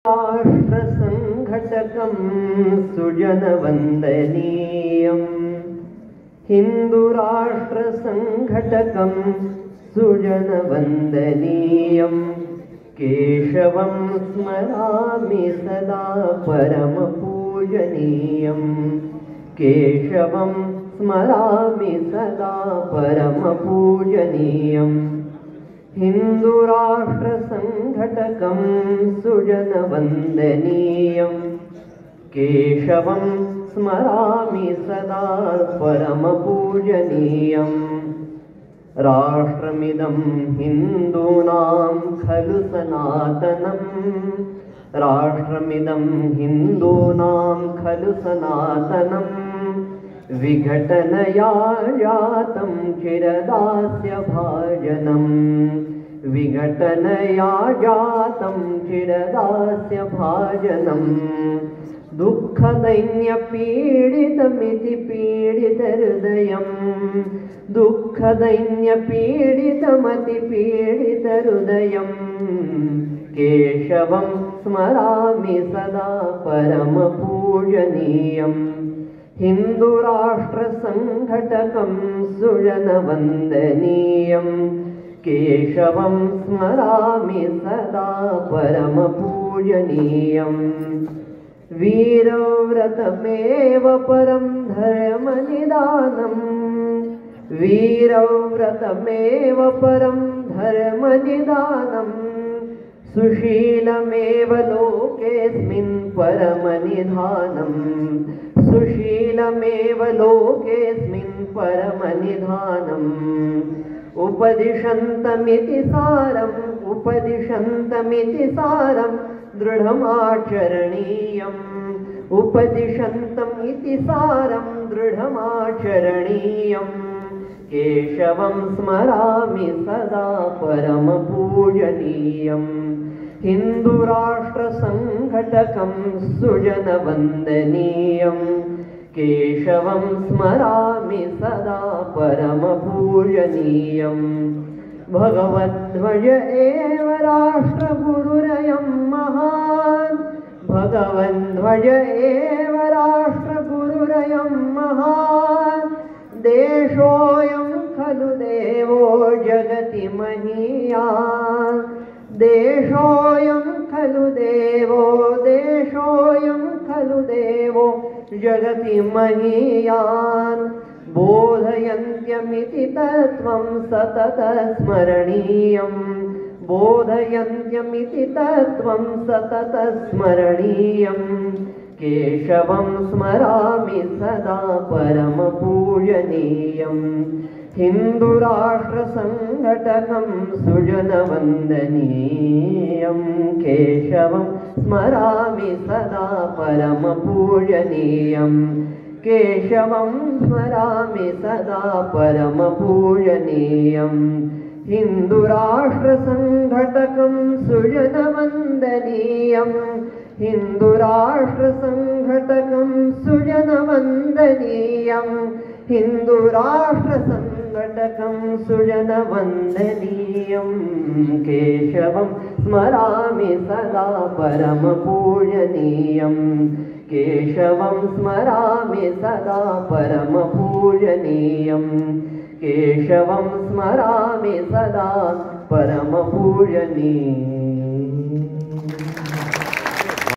राष्ट्रसंघटकं सुजनवन्दनीयं हिन्दुराष्ट्रसंघटकं सुजनवन्दनीयं केशवं स्मरामि सदा परमपूजनीयं केशवं स्मरामि सदा परमपूजनीयं हिन्दुराष्ट्रसंघटकं सुजनवन्दनीयं केशवं स्मरामि सदा परमपूजनीयं राष्ट्रमिदं हिन्दूनां खलु सनातनं राष्ट्रमिदं हिन्दूनां खलु सनातनं विघटनया जातं चिरदास्य भाजनं विघटनया जातं चिरदास्य भाजनं दुःखदैन्यपीडितमिति पीडितहृदयं दुःखदैन्यपीडितमति पीडितहृदयं केशवं स्मरामि सदा परमपूजनीयं हिन्दुराष्ट्रसंघटकं सुजनवन्दनीयं केशवं स्मरामि सदा परमपूजनीयं वीरव्रतमेव परं धर्मनिदानं वीरव्रतमेव परं धर्मनिदानं सुशीलमेव लोकेऽस्मिन् परमनिधानं सुशीलमेव लोकेऽस्मिन् परमनिधानम् उपदिशन्तमिति सारं दृढमाचरणीयम् उपदिशन्तमिति सारं दृढमाचरणीयम् केशवं स्मरामि सदा परमपूजनीयं हिन्दुराष्ट्रसंघटकं सुजनवन्दनीयं केशवं स्मरामि सदा परमपूजनीयं भगवध्वज एव राष्ट्रगुरुरयं महान् भगवध्वज एव राष्ट्रगुरुरयं महान् देशोऽयं खलु देवो जगति महीयान् देशोऽयं खलु देवो देशोऽयं खलु देवो जगति महीयान् बोधयन्त्यमिति तत्त्वं सततस्मरणीयं बोधयन्त्यमिति तत्त्वं सततस्मरणीयं केशवं स्मरामि सदा परमपूजनीयं हिन्दुराष्ट्रसंघटकं सुजनवन्दनीयं केशवं स्मरामि सदा परमपूजनीयं केशवं स्मरामि सदा परमपूजनीयं हिन्दुराष्ट्रसंघटकं सुजनवन्दनीयं हिन्दुराष्ट्रसंघटकं सुजनवन्दनीयं हिन्दुराष्ट्रसंघटकं सुजनवन्दनीयं केशवं स्मरामि सदा परमपूजनीयं केशवं स्मरामि सदा परमपूजनीयं केशवं स्मरामि सदा परमपूजनीयम्।